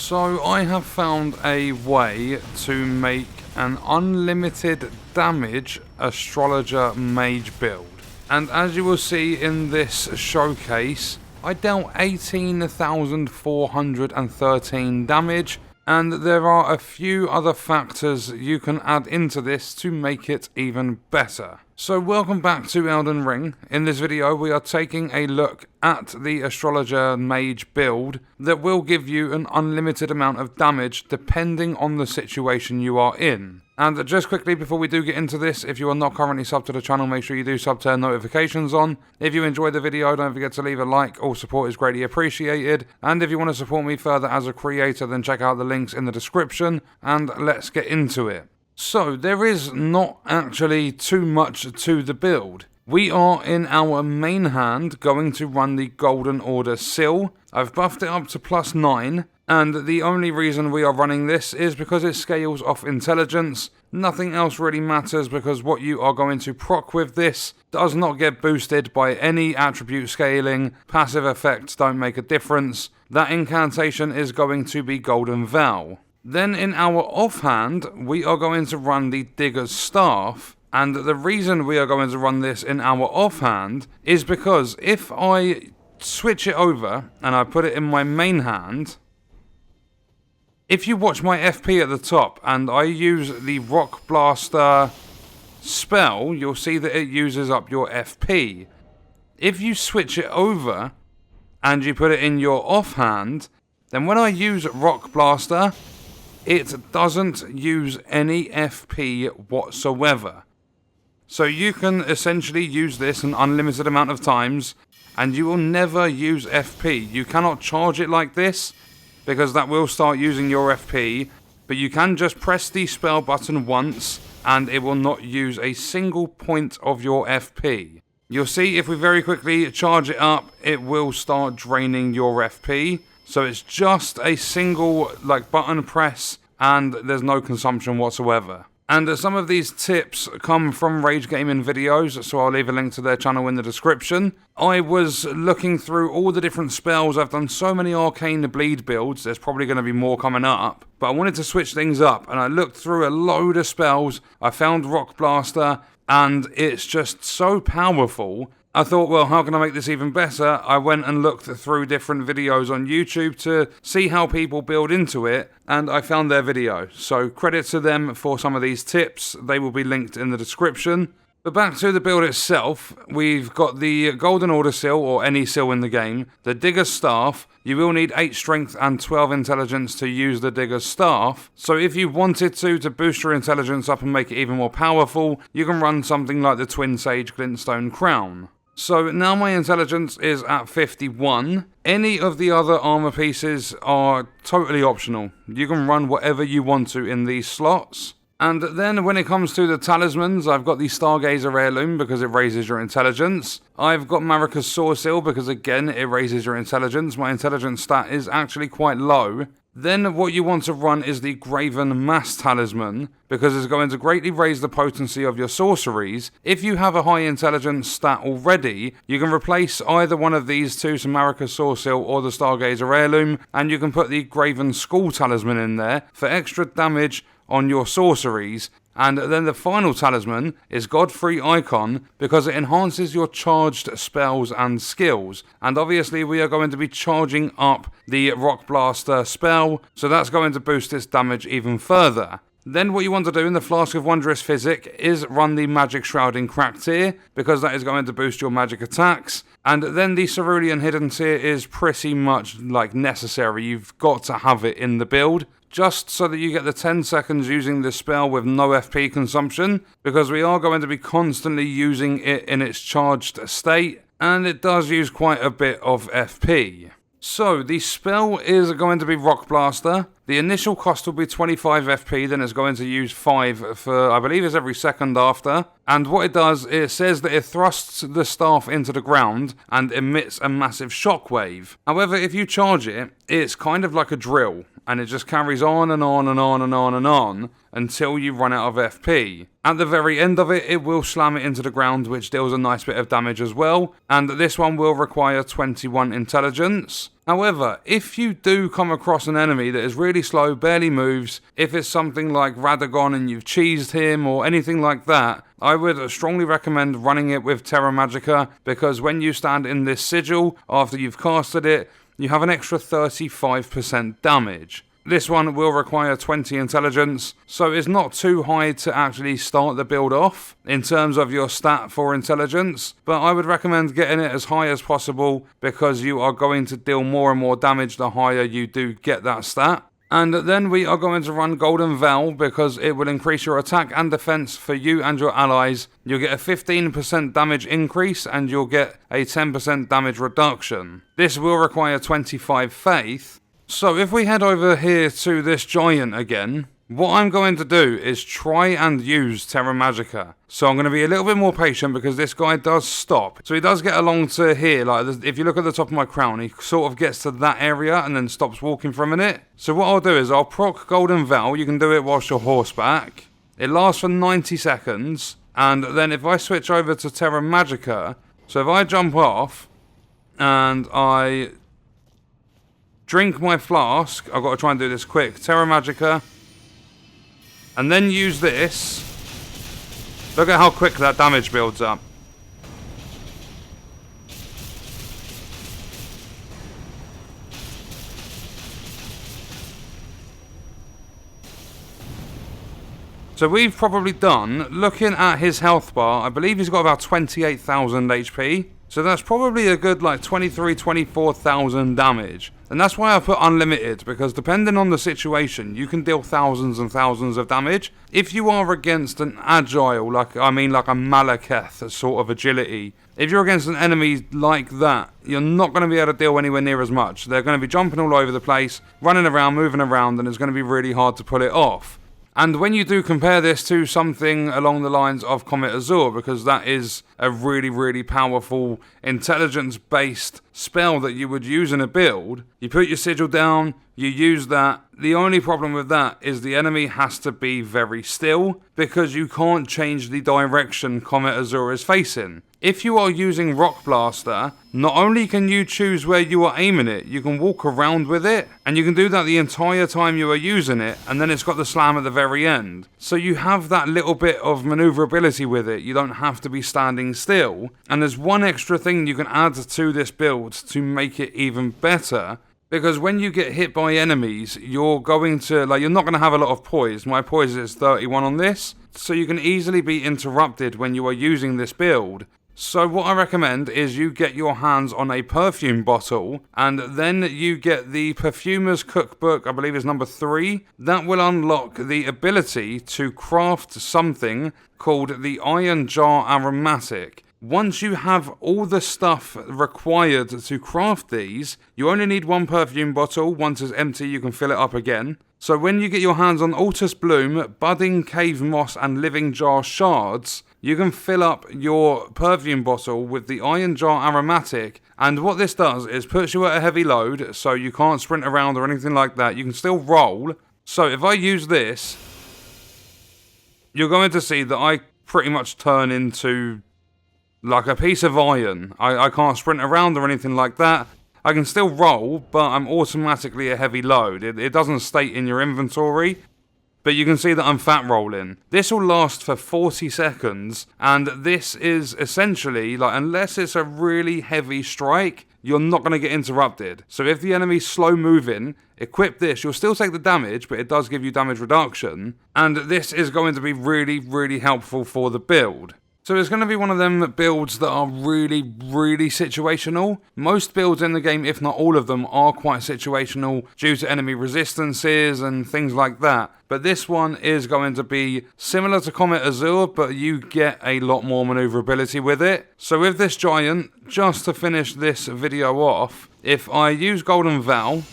So I have found a way to make an unlimited damage Astrologer Mage build. And as you will see in this showcase, I dealt 18,413 damage, and there are a few other factors you can add into this to make it even better. So welcome back to Elden Ring. In this video we are taking a look at the Astrologer Mage build that will give you an unlimited amount of damage depending on the situation you are in. And just quickly before we do get into this, if you are not currently subbed to the channel, make sure you do sub, turn notifications on. If you enjoyed the video, don't forget to leave a like, all support is greatly appreciated. And if you want to support me further as a creator, then check out the links in the description, and let's get into it. So, there is not actually too much to the build. We are in our main hand going to run the Golden Order Seal. I've buffed it up to +9, and the only reason we are running this is because it scales off intelligence. Nothing else really matters because what you are going to proc with this does not get boosted by any attribute scaling. Passive effects don't make a difference. That incantation is going to be Golden Vow. Then in our offhand, we are going to run the Digger's Staff, and the reason we are going to run this in our offhand is because if I switch it over and I put it in my main hand, if you watch my FP at the top and I use the Rock Blaster spell, you'll see that it uses up your FP. If you switch it over and you put it in your offhand, then when I use Rock Blaster, it doesn't use any FP whatsoever. So you can essentially use this an unlimited amount of times and you will never use FP. You cannot charge it like this because that will start using your FP, but you can just press the spell button once and it will not use a single point of your FP. You'll see if we very quickly charge it up, it will start draining your FP. So it's just a single button press and there's no consumption whatsoever. And some of these tips come from Rage Gaming videos, so I'll leave a link to their channel in the description. I was looking through all the different spells. I've done so many Arcane Bleed builds, there's probably going to be more coming up. But I wanted to switch things up, and I looked through a load of spells. I found Rock Blaster, and it's just so powerful. I thought, well, how can I make this even better? I went and looked through different videos on YouTube to see how people build into it, and I found their video. So credit to them for some of these tips. They will be linked in the description. But back to the build itself, we've got the Golden Order Seal, or any seal in the game, the Digger's Staff. You will need 8 Strength and 12 Intelligence to use the Digger's Staff. So if you wanted to boost your Intelligence up and make it even more powerful, you can run something like the Twin Sage Glintstone Crown. So now my intelligence is at 51. Any of the other armor pieces are totally optional. You can run whatever you want to in these slots. And then when it comes to the talismans, I've got the Stargazer Heirloom because it raises your intelligence. I've got Marika's Soreseal because again it raises your intelligence. My intelligence stat is actually quite low. Then what you want to run is the Graven Mass Talisman, because it's going to greatly raise the potency of your sorceries. If you have a high intelligence stat already, you can replace either one of these two, so Marika's Soreseal or the Stargazer Heirloom, and you can put the Graven Skull Talisman in there for extra damage on your sorceries. And then the final talisman is Godfrey Icon because it enhances your charged spells and skills. And obviously we are going to be charging up the Rock Blaster spell, so that's going to boost its damage even further. Then what you want to do in the Flask of Wondrous Physic is run the Magic Shrouding Cracked Tear, because that is going to boost your magic attacks. And then the Cerulean Hidden Tear is pretty much necessary. You've got to have it in the build, just so that you get the 10 seconds using this spell with no FP consumption, because we are going to be constantly using it in its charged state, and it does use quite a bit of FP. So, the spell is going to be Rock Blaster. The initial cost will be 25 FP, then it's going to use 5 for, I believe it's every second after. And what it does, it says that it thrusts the staff into the ground and emits a massive shockwave. However, if you charge it, it's kind of like a drill, and it just carries on and on and on and on and on until you run out of FP. At the very end of it, it will slam it into the ground, which deals a nice bit of damage as well, and this one will require 21 intelligence. However, if you do come across an enemy that is really slow, barely moves, if it's something like Radagon and you've cheesed him or anything like that, I would strongly recommend running it with Terra Magica, because when you stand in this sigil, after you've casted it, you have an extra 35% damage. This one will require 20 intelligence, so it's not too high to actually start the build off in terms of your stat for intelligence, but I would recommend getting it as high as possible because you are going to deal more and more damage the higher you do get that stat. And then we are going to run Golden Veil because it will increase your attack and defense for you and your allies. You'll get a 15% damage increase and you'll get a 10% damage reduction. This will require 25 faith. So if we head over here to this giant again, what I'm going to do is try and use Terra Magica. So I'm going to be a little bit more patient because this guy does stop. So he does get along to here, like if you look at the top of my crown, he sort of gets to that area and then stops walking for a minute. So what I'll do is I'll proc Golden Veil. You can do it whilst you're horseback. It lasts for 90 seconds. And then if I switch over to Terra Magica, so if I jump off and I drink my flask, I've got to try and do this quick, Terra Magica, and then use this. Look at how quick that damage builds up. So we've probably done, looking at his health bar, I believe he's got about 28,000 HP. So that's probably a good like 24,000 damage. And that's why I put unlimited, because depending on the situation, you can deal thousands and thousands of damage. If you are against an agile, like a Malekith sort of agility, if you're against an enemy like that, you're not going to be able to deal anywhere near as much. They're going to be jumping all over the place, running around, moving around, and it's going to be really hard to pull it off. And when you do compare this to something along the lines of Comet Azur, because that is a really, really powerful intelligence-based spell that you would use in a build, you put your sigil down, you use that. The only problem with that is the enemy has to be very still, because you can't change the direction Comet Azur is facing. If you are using Rock Blaster, not only can you choose where you are aiming it, you can walk around with it, and you can do that the entire time you are using it, and then it's got the slam at the very end. So you have that little bit of maneuverability with it, you don't have to be standing still. And there's one extra thing you can add to this build to make it even better, because when you get hit by enemies, you're going to, you're not going to have a lot of poise. My poise is 31 on this, so you can easily be interrupted when you are using this build. So what I recommend is you get your hands on a perfume bottle, and then you get the Perfumer's Cookbook, I believe is number 3. That will unlock the ability to craft something called the Iron Jar Aromatic. Once you have all the stuff required to craft these, you only need one perfume bottle. Once it's empty, you can fill it up again. So when you get your hands on Altus Bloom, Budding Cave Moss, and Living Jar Shards, you can fill up your perfume bottle with the Iron Jar Aromatic. And what this does is puts you at a heavy load, so you can't sprint around or anything like that. You can still roll. So if I use this, you're going to see that I pretty much turn into like a piece of iron. I can't sprint around or anything like that. I can still roll, but I'm automatically a heavy load. It doesn't state in your inventory, but you can see that I'm fat rolling. This will last for 40 seconds, and this is essentially, unless it's a really heavy strike, you're not going to get interrupted. So if the enemy's slow moving, equip this. You'll still take the damage, but it does give you damage reduction, and this is going to be really, really helpful for the build. So it's going to be one of them builds that are really, really situational. Most builds in the game, if not all of them, are quite situational due to enemy resistances and things like that. But this one is going to be similar to Comet Azur, but you get a lot more maneuverability with it. So with this giant, just to finish this video off, if I use Golden Veil,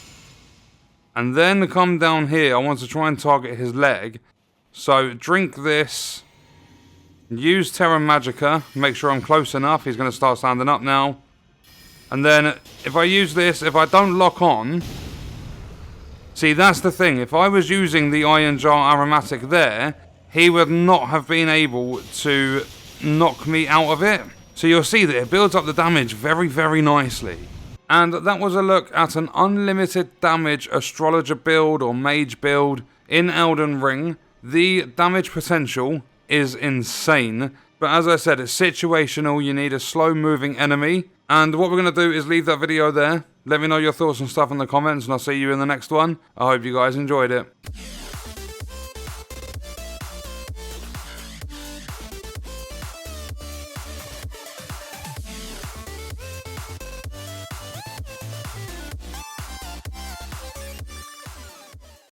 and then come down here, I want to try and target his leg. So drink this. Use Terra Magica, make sure I'm close enough. He's going to start standing up now. And then if I use this, if I don't lock on, see, that's the thing. If I was using the Iron Jar Aromatic there, he would not have been able to knock me out of it. So you'll see that it builds up the damage very, very nicely. And that was a look at an unlimited damage Astrologer build or Mage build in Elden Ring. The damage potential is insane, but as I said, it's situational. You need a slow moving enemy, and what we're going to do is leave that video there. Let me know your thoughts and stuff in the comments, and I'll see you in the next one. I hope you guys enjoyed it.